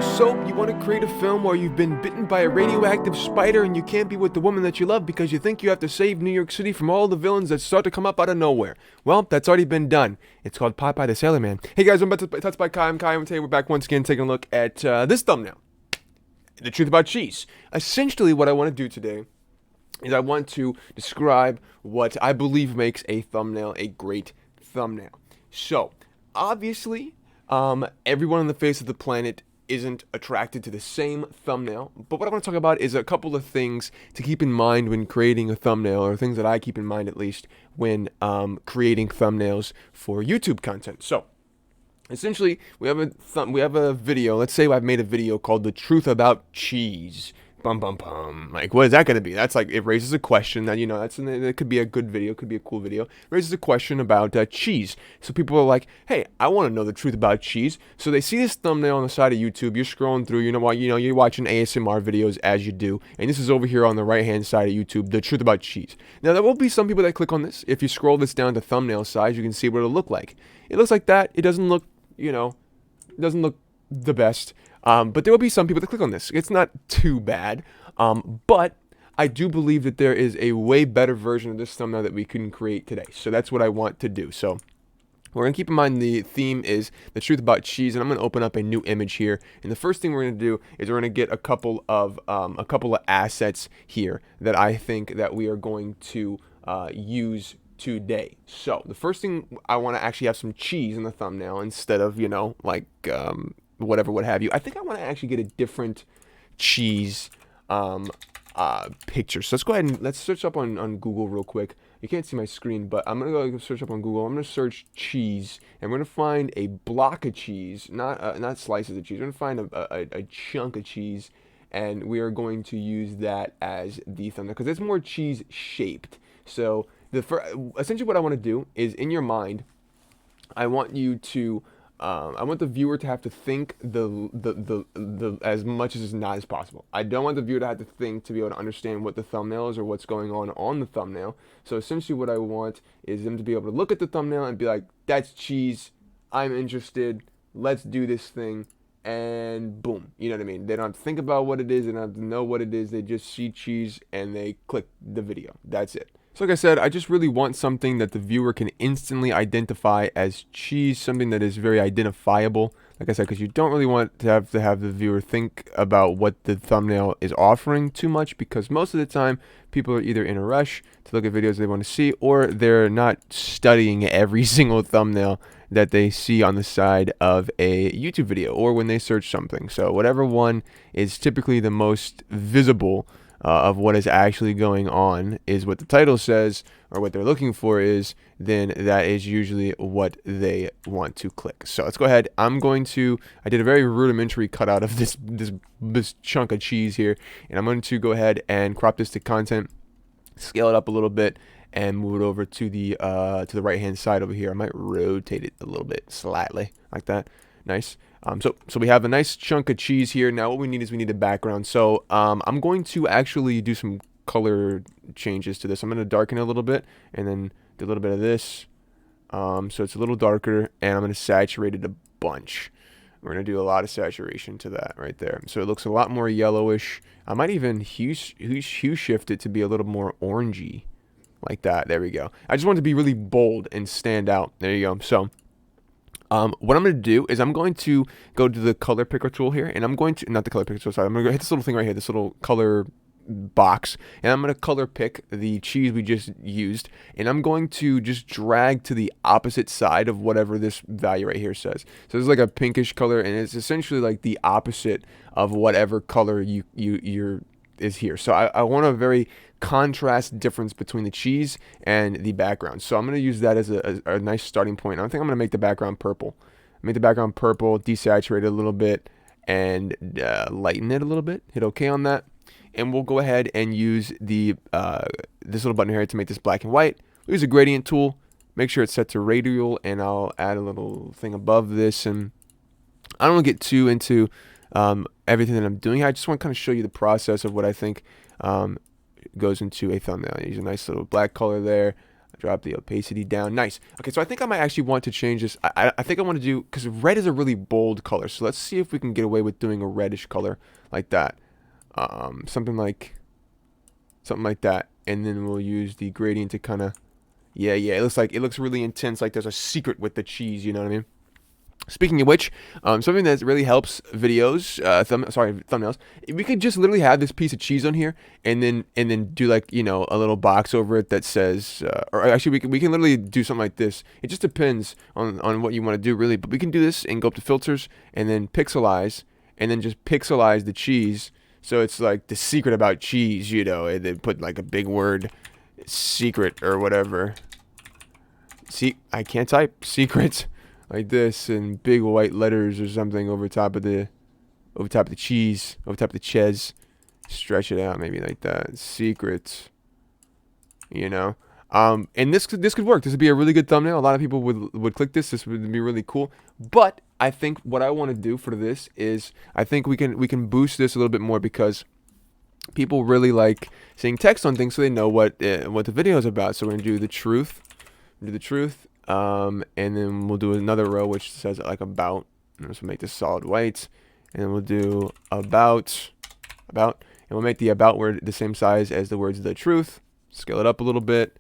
So, you want to create a film where you've been bitten by a radioactive spider and you can't be with the woman that you love because you think you have to save New York City from all the villains that start to come up out of nowhere. Well, that's already been done. It's called Popeye the Sailor Man. Hey guys, I'm back to TutsByKai. I'm Kai, and today we're back once again taking a look at this thumbnail. The truth about cheese. Essentially, what I want to do today is I want to describe what I believe makes a thumbnail a great thumbnail. So, obviously, everyone on the face of the planet isn't attracted to the same thumbnail, but what I want to talk about is a couple of things to keep in mind when creating a thumbnail, or things that I keep in mind at least when creating thumbnails for YouTube content. So, essentially, we have a video. Let's say I've made a video called "The Truth About Cheese." Bum bum bum. Like, what is that going to be? That's like, it raises a question that, that could be a good video, could be a cool video. It raises a question about cheese. So people are like, hey, I want to know the truth about cheese. So they see this thumbnail on the side of YouTube. You're scrolling through, you're watching ASMR videos as you do. And this is over here on the right-hand side of YouTube, the truth about cheese. Now, there will be some people that click on this. If you scroll this down to thumbnail size, you can see what it'll look like. It looks like that. It doesn't look, it doesn't look the best. But there will be some people that click on this. It's not too bad. But I do believe that there is a way better version of this thumbnail that we can create today. So that's what I want to do. So we're going to keep in mind the theme is the truth about cheese, and I'm going to open up a new image here. And the first thing we're going to do is we're going to get a couple of assets here that I think that we are going to use today. So the first thing, I want to actually have some cheese in the thumbnail instead of, whatever, what have you. I think I want to actually get a different cheese picture. So let's go ahead and let's search up on Google real quick. You can't see my screen, but I'm going to go search up on Google. I'm going to search cheese, and we're going to find a block of cheese, not slices of cheese. We're going to find a chunk of cheese, and we are going to use that as the thumbnail because it's more cheese shaped. So essentially what I want to do is, in your mind, I want you to I want the viewer to have to think the as much as not as possible. I don't want the viewer to have to think to be able to understand what the thumbnail is or what's going on the thumbnail. So essentially what I want is them to be able to look at the thumbnail and be like, that's cheese, I'm interested, let's do this thing, and boom. You know what I mean? They don't have to think about what it is, they don't have to know what it is, they just see cheese and they click the video. That's it. So like I said, I just really want something that the viewer can instantly identify as cheese, something that is very identifiable. Like I said, because you don't really want to have the viewer think about what the thumbnail is offering too much, because most of the time people are either in a rush to look at videos they want to see, or they're not studying every single thumbnail that they see on the side of a YouTube video or when they search something. So whatever one is typically the most visible of what is actually going on is what the title says, or what they're looking for is, then that is usually what they want to click. So let's go ahead. I did a very rudimentary cutout of this chunk of cheese here, and I'm going to go ahead and crop this to content, scale it up a little bit, and move it over to the right hand side over here. I might rotate it a little bit slightly like that. Nice. So we have a nice chunk of cheese here. Now what we need is a background. So I'm going to actually do some color changes to this. I'm going to darken it a little bit, and then do a little bit of this. So it's a little darker, and I'm going to saturate it a bunch. We're going to do a lot of saturation to that right there. So it looks a lot more yellowish. I might even hue shift it to be a little more orangey, like that. There we go. I just want it to be really bold and stand out. There you go. So what I'm going to do is I'm going to go to the color picker tool here, and I'm going to, not the color picker tool, sorry, I'm going to hit this little thing right here, this little color box, and I'm going to color pick the cheese we just used, and I'm going to just drag to the opposite side of whatever this value right here says. So it's like a pinkish color, and it's essentially like the opposite of whatever color you're is here. So I want a very contrast difference between the cheese and the background. So I'm going to use that as a nice starting point. I think I'm going to make the background purple. Make the background purple, desaturate it a little bit, and lighten it a little bit. Hit OK on that. And we'll go ahead and use the this little button here to make this black and white. We'll use a gradient tool. Make sure it's set to radial, and I'll add a little thing above this. And I don't want to get too into everything that I'm doing. I just want to kind of show you the process of what I think goes into a thumbnail. I use a nice little black color there. Drop the opacity down. Nice. Okay, so I think I might actually want to change this. I think I want to do, because red is a really bold color. So let's see if we can get away with doing a reddish color like that. Something like that. And then we'll use the gradient to kind of, yeah, it looks really intense. Like there's a secret with the cheese. You know what I mean? Speaking of which, something that really helps videos, thumbnails, we could just literally have this piece of cheese on here, and then do like, you know, a little box over it that says, or actually we can literally do something like this. It just depends on what you want to do, really. But we can do this and go up to filters and then pixelize, and then just pixelize the cheese. So it's like the secret about cheese, you know, and then put like a big word, secret or whatever. See, I can't type secret. Like this in big white letters or something over top of the cheese, over top of the ches. Stretch it out maybe like that. Secret. You know. And this could work. This would be a really good thumbnail. A lot of people would click this. This would be really cool. But I think what I want to do for this is I think we can boost this a little bit more, because people really like seeing text on things so they know what the video is about. So we're gonna do the truth. And then we'll do another row which says like about. And so make this solid white, and then we'll do about, and we'll make the about word the same size as the words the truth. Scale it up a little bit,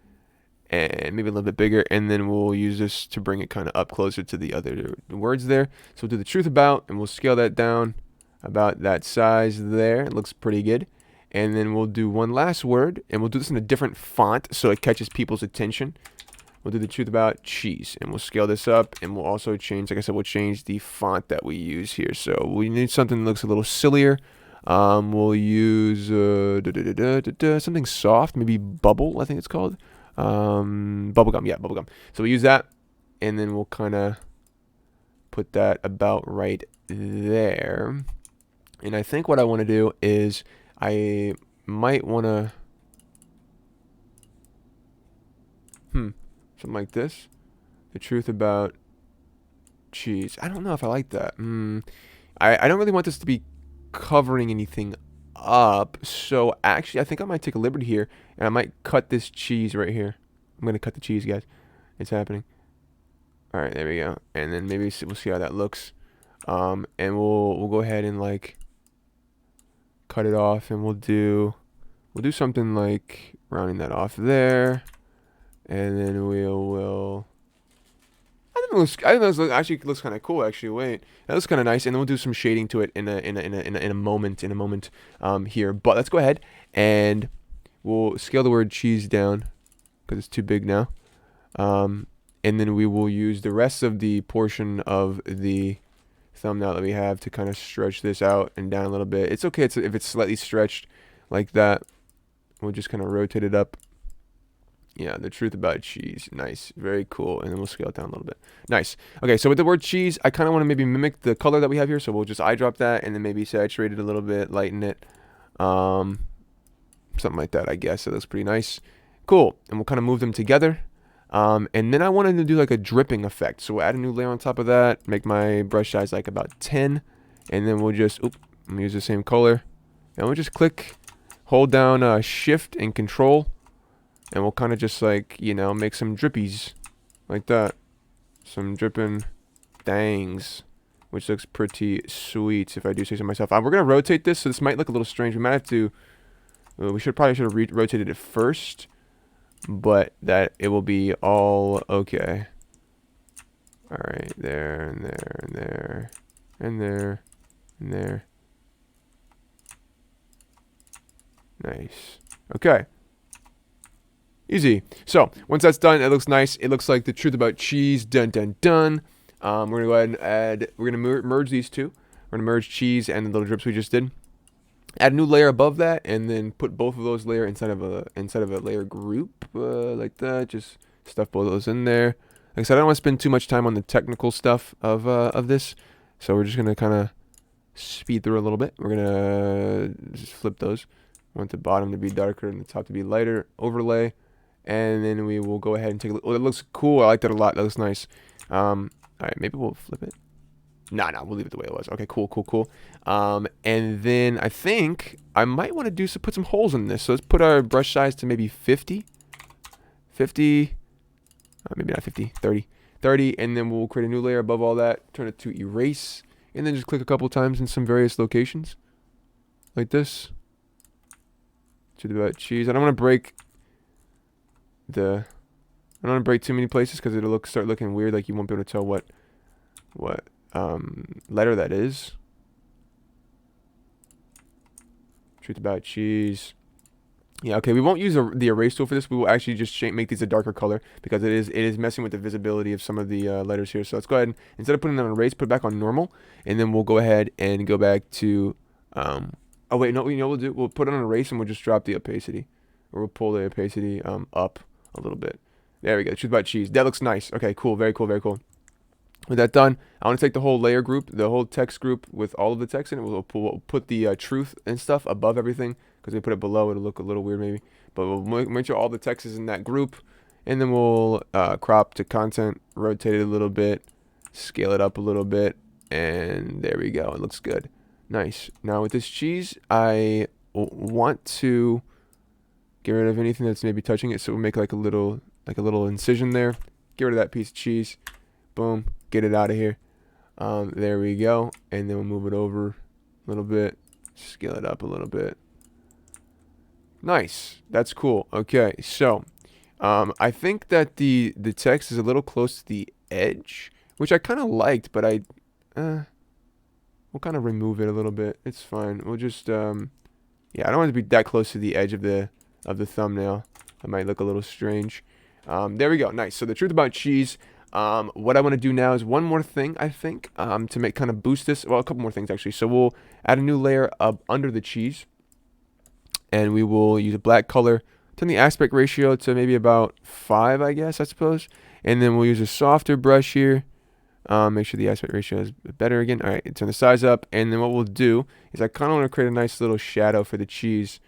and maybe a little bit bigger, and then we'll use this to bring it kind of up closer to the other words there. So we'll do the truth about, and we'll scale that down about that size there. It looks pretty good. And then we'll do one last word, and we'll do this in a different font so it catches people's attention. We'll do the truth about cheese, and we'll scale this up, and we'll also change, like I said, we'll change the font that we use here. So we need something that looks a little sillier. We'll use something soft, maybe bubble, I think it's called. Bubblegum, yeah, bubblegum. So we use that, and then we'll kind of put that about right there. And I think what I want to do is I might want to, something like this. The truth about cheese. I don't know if I like that. I don't really want this to be covering anything up. So actually, I think I might take a liberty here, and I might cut this cheese right here. I'm going to cut the cheese, guys. It's happening. All right, there we go. And then maybe we'll see how that looks. And we'll go ahead and like cut it off, and we'll do something like rounding that off there. And then we'll. I think this actually looks kind of cool. Actually, wait, that looks kind of nice. And then we'll do some shading to it in a moment here. But let's go ahead and we'll scale the word cheese down because it's too big now. And then we will use the rest of the portion of the thumbnail that we have to kind of stretch this out and down a little bit. It's okay if it's slightly stretched like that. We'll just kind of rotate it up. Yeah, the truth about cheese. Nice. Very cool. And then we'll scale it down a little bit. Nice. Okay, so with the word cheese, I kind of want to maybe mimic the color that we have here. So we'll just eyedrop that and then maybe saturate it a little bit, lighten it. Something like that, I guess. It looks pretty nice. Cool. And we'll kind of move them together. And then I wanted to do like a dripping effect. So we'll add a new layer on top of that. Make my brush size like about 10. And then we'll just, I'm going to use the same color. And we'll just click, hold down Shift and Control. And we'll kind of just like, you know, make some drippies like that. Some dripping things, which looks pretty sweet if I do say so myself. We're going to rotate this, so this might look a little strange. We might have to, we probably should have rotated it first, but that it will be all okay. All right, there and there and there and there and there. Nice. Okay. Easy. So once that's done, it looks nice. It looks like the truth about cheese. Dun dun dun. We're gonna go ahead and add. We're gonna merge these two. We're gonna merge cheese and the little drips we just did. Add a new layer above that, and then put both of those layers inside of a layer group like that. Just stuff both of those in there. Like I said, I don't want to spend too much time on the technical stuff of this, so we're just gonna kind of speed through a little bit. We're gonna just flip those. I want the bottom to be darker and the top to be lighter. Overlay. And then we will go ahead and take a look. Oh, it looks cool. I like that a lot. That looks nice. All right, maybe we'll flip it. No, we'll leave it the way it was. Okay, cool. And then I think I might want to put some holes in this. So let's put our brush size to maybe 50. 50. maybe not 50, 30. 30, and then we'll create a new layer above all that, turn it to erase, and then just click a couple times in some various locations, like this. To the cheese. I don't want to break the. I don't want to break too many places because it'll start looking weird. Like you won't be able to tell what letter that is. Truth about cheese. Yeah, okay. We won't use the erase tool for this. We will actually just make these a darker color because it is messing with the visibility of some of the letters here. So let's go ahead and instead of putting it on erase, put it back on normal, and then we'll go ahead and go back to. Oh wait, no. You know what we'll do? We'll put it on erase and we'll just drop the opacity, or we'll pull the opacity up a little bit. There we go. Truth about cheese. That looks nice. Okay, cool. Very cool. Very cool. With that done, I want to take the whole layer group, the whole text group with all of the text in it. We'll put the truth and stuff above everything because we put it below. It'll look a little weird maybe. But we'll make sure all the text is in that group. And then we'll crop to content, rotate it a little bit, scale it up a little bit. And there we go. It looks good. Nice. Now with this cheese, I want to get rid of anything that's maybe touching it. So we'll make like a little incision there. Get rid of that piece of cheese. Boom. Get it out of here. There we go. And then we'll move it over a little bit. Scale it up a little bit. Nice. That's cool. Okay. So I think that the text is a little close to the edge, which I kind of liked, but we'll kind of remove it a little bit. It's fine. We'll just yeah, I don't want it to be that close to the edge of the thumbnail. That might look a little strange. There we go. Nice. So the truth about cheese. What I want to do now is one more thing, I think, to make kind of boost this. Well, a couple more things actually. So we'll add a new layer up under the cheese, and we will use a black color. Turn the aspect ratio to maybe about 5, I guess, I suppose. And then we'll use a softer brush here. Make sure the aspect ratio is better again. All right, turn the size up, and then what we'll do is I kind of want to create a nice little shadow for the cheese,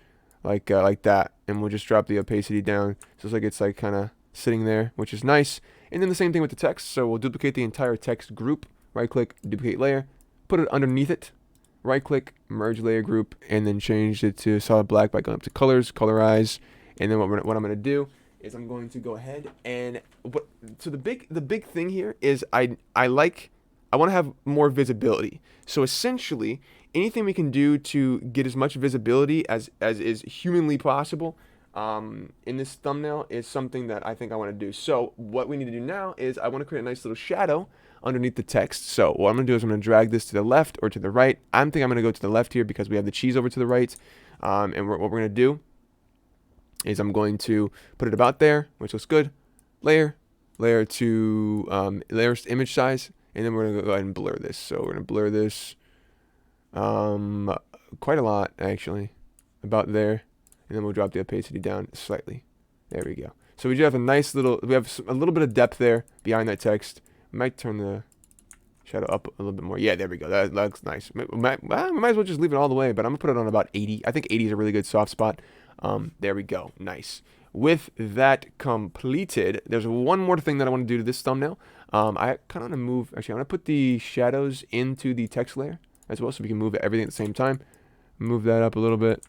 like that, and we'll just drop the opacity down, so it's like kind of sitting there, which is nice. And then the same thing with the text. So we'll duplicate the entire text group. Right click, duplicate layer, put it underneath it. Right click, merge layer group, and then change it to solid black by going up to colors, colorize. And then what I'm going to do is I'm going to go ahead and so the big thing here is I want to have more visibility. So essentially anything we can do to get as much visibility as is humanly possible in this thumbnail is something that I think I want to do. So what we need to do now is I want to create a nice little shadow underneath the text. So what I'm going to do is I'm going to drag this to the left or to the right. I'm going to go to the left here because we have the cheese over to the right. And what we're going to do is I'm going to put it about there, which looks good. Layer to layers to image size, and then we're going to go ahead and blur this. So we're going to blur this quite a lot, actually, about there. And then we'll drop the opacity down slightly. There we go. So we do have a nice little, we have a little bit of depth there behind that text. We might turn the shadow up a little bit more. Yeah, there we go. That looks nice. We might as well just leave it all the way, but I'm going to put it on about 80. I think 80 is a really good soft spot. There we go. Nice. With that completed, there's one more thing that I want to do to this thumbnail. I kind of want to move, actually, I want to put the shadows into the text layer as well, so we can move everything at the same time. Move that up a little bit.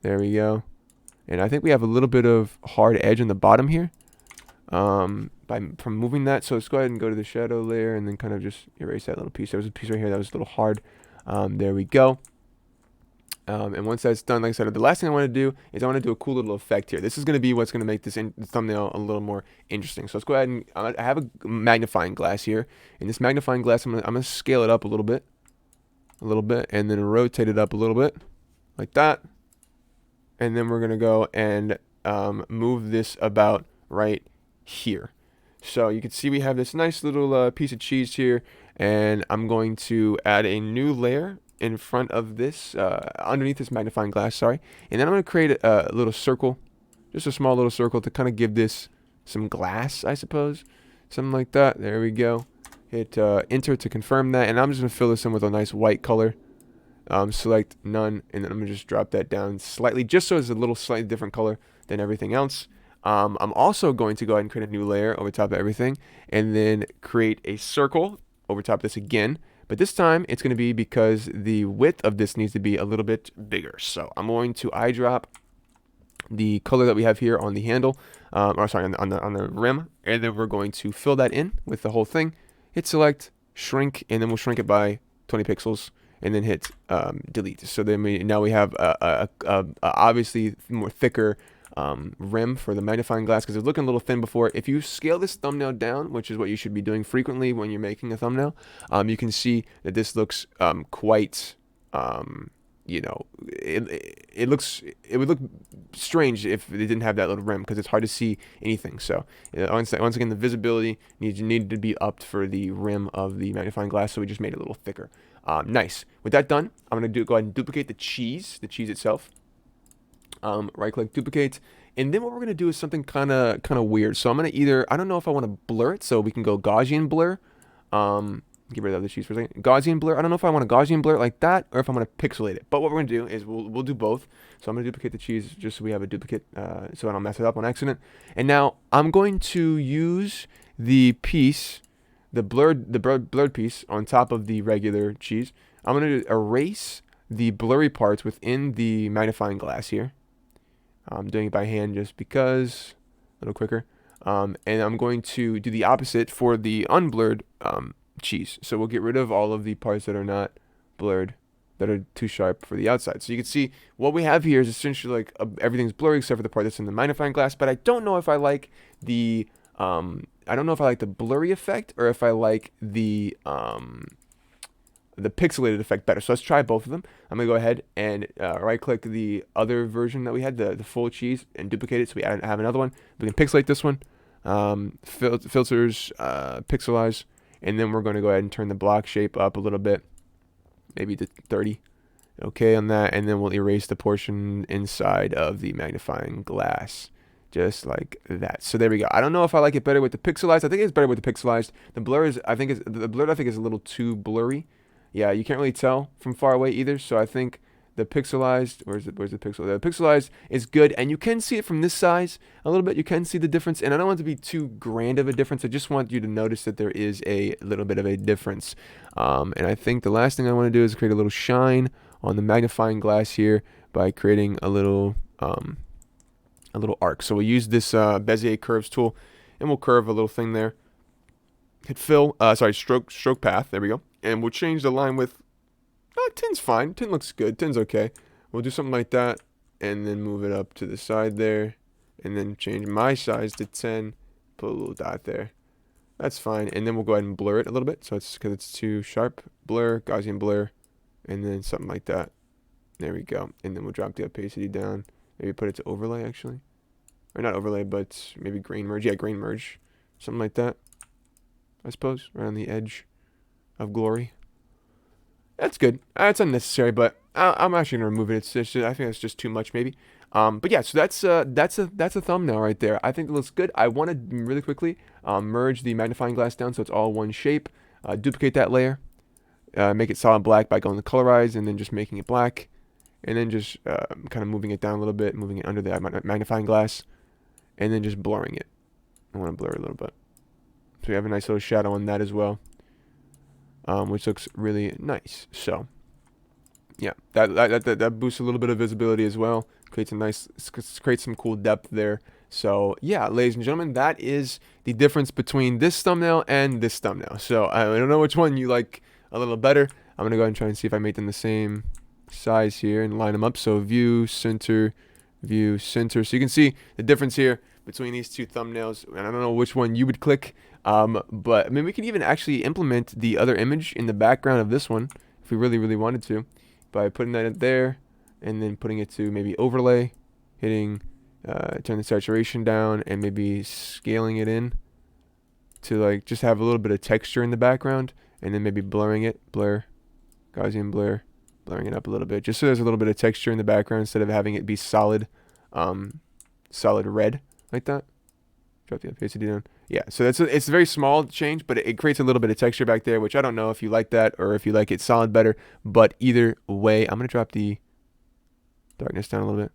There we go. And I think we have a little bit of hard edge on the bottom here from moving that. So let's go ahead and go to the shadow layer and then kind of just erase that little piece. There was a piece right here that was a little hard. There we go. And once that's done, like I said, the last thing I want to do is I want to do a cool little effect here. This is going to be what's going to make this thumbnail a little more interesting. So let's go ahead and I have a magnifying glass here. And this magnifying glass, I'm going to scale it up a little bit, and then rotate it up a little bit, like that. And then we're going to go and move this about right here. So you can see we have this nice little piece of cheese here. And I'm going to add a new layer in front of this, underneath this magnifying glass, sorry. And then I'm going to create a little circle, just a small little circle to kind of give this some glass, I suppose. Something like that. There we go. Hit enter to confirm that. And I'm just going to fill this in with a nice white color. Select none, and then I'm going to just drop that down slightly, just so it's a little slightly different color than everything else. I'm also going to go ahead and create a new layer over top of everything, and then create a circle over top of this again. But this time, it's going to be because the width of this needs to be a little bit bigger. So I'm going to eyedrop the color that we have here on the handle, or sorry, on the rim, and then we're going to fill that in with the whole thing. Hit select, shrink, and then we'll shrink it by 20 pixels, and then hit delete. So then now we have a obviously more thicker rim for the magnifying glass, because it was looking a little thin before. If you scale this thumbnail down, which is what you should be doing frequently when you're making a thumbnail, you can see that this looks quite you know, it would look strange if it didn't have that little rim, because it's hard to see anything. So once again, the visibility needed to be upped for the rim of the magnifying glass, so we just made it a little thicker. Nice. With that done, I'm gonna go ahead and duplicate the cheese itself. Right click, duplicate, and then what we're gonna do is something kind of weird. So I'm gonna I don't know if I want to blur it, so we can go Gaussian blur. Get rid of the cheese for a second. Gaussian blur. I don't know if I want to Gaussian blur it like that, or if I'm going to pixelate it. But what we're going to do is we'll do both. So I'm going to duplicate the cheese just so we have a duplicate, so I don't mess it up on accident. And now I'm going to use the piece, the blurred piece on top of the regular cheese. I'm going to erase the blurry parts within the magnifying glass here. I'm doing it by hand just because, a little quicker. And I'm going to do the opposite for the unblurred cheese. So we'll get rid of all of the parts that are not blurred, that are too sharp for the outside. So you can see what we have here is essentially like everything's blurry except for the part that's in the magnifying glass. But I don't know if I like the blurry effect, or if I like the pixelated effect better. So let's try both of them. I'm gonna go ahead and right click the other version that we had, the full cheese, and duplicate it so we have another one. We can pixelate this one, filters, pixelize. And then we're going to go ahead and turn the block shape up a little bit, maybe to 30. Okay on that. And then we'll erase the portion inside of the magnifying glass, just like that. So there we go. I don't know if I like it better with the pixelized. I think it's better with the pixelized. The blurred I think is a little too blurry. Yeah, you can't really tell from far away either. So I think the pixelized, where's the pixel? The pixelized is good, and you can see it from this size a little bit. You can see the difference, and I don't want it to be too grand of a difference. I just want you to notice that there is a little bit of a difference. And I think the last thing I want to do is create a little shine on the magnifying glass here by creating a little arc. So we'll use this Bezier curves tool, and we'll curve a little thing there. Hit fill, stroke path. There we go, and we'll change the line width. 10's fine. 10 looks good. 10's okay. We'll do something like that, and then move it up to the side there, and then change my size to 10. Put a little dot there. That's fine. And then we'll go ahead and blur it a little bit, so it's because it's too sharp. Blur, Gaussian blur, and then something like that. There we go. And then we'll drop the opacity down. Maybe put it to overlay, actually, or not overlay, but maybe grain merge. Yeah, grain merge, something like that. I suppose right on the edge of glory. That's good. It's unnecessary, but I'm actually gonna remove it. It's just, I think it's just too much, maybe. But yeah, so that's a thumbnail right there. I think it looks good. I want to really quickly merge the magnifying glass down so it's all one shape. Duplicate that layer, make it solid black by going to colorize and then just making it black, and then just kind of moving it down a little bit, moving it under the magnifying glass, and then just blurring it. I want to blur it a little bit, so we have a nice little shadow on that as well. Which looks really nice. So yeah, that boosts a little bit of visibility as well. Creates some cool depth there. So yeah, ladies and gentlemen, that is the difference between this thumbnail and this thumbnail. So I don't know which one you like a little better. I'm gonna go ahead and try and see if I make them the same size here and line them up. So view, center. So you can see the difference here between these two thumbnails, and I don't know which one you would click. But I mean, we could even actually implement the other image in the background of this one if we really wanted to, by putting that in there and then putting it to maybe overlay, hitting turn the saturation down, and maybe scaling it in to like just have a little bit of texture in the background, and then maybe blurring it, blur, Gaussian blur, blurring it up a little bit, just so there's a little bit of texture in the background instead of having it be solid red like that. Drop the opacity down. Yeah, so it's a very small change, but it creates a little bit of texture back there, which I don't know if you like that or if you like it solid better. But either way, I'm gonna drop the darkness down a little bit.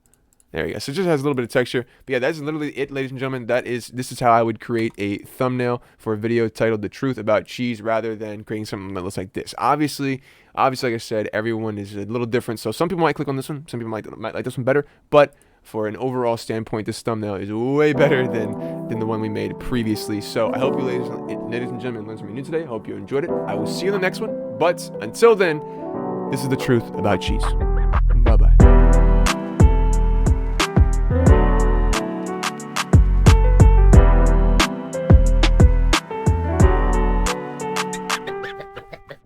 There we go. So it just has a little bit of texture. But yeah, that's literally it, ladies and gentlemen. This is how I would create a thumbnail for a video titled "The Truth About Cheese," rather than creating something that looks like this. Obviously, like I said, everyone is a little different. So some people might click on this one, some people might like this one better. But for an overall standpoint, this thumbnail is way better than the one we made previously. So I hope you ladies and gentlemen learned something new today. I hope you enjoyed it. I will see you in the next one. But until then, this is the truth about cheese.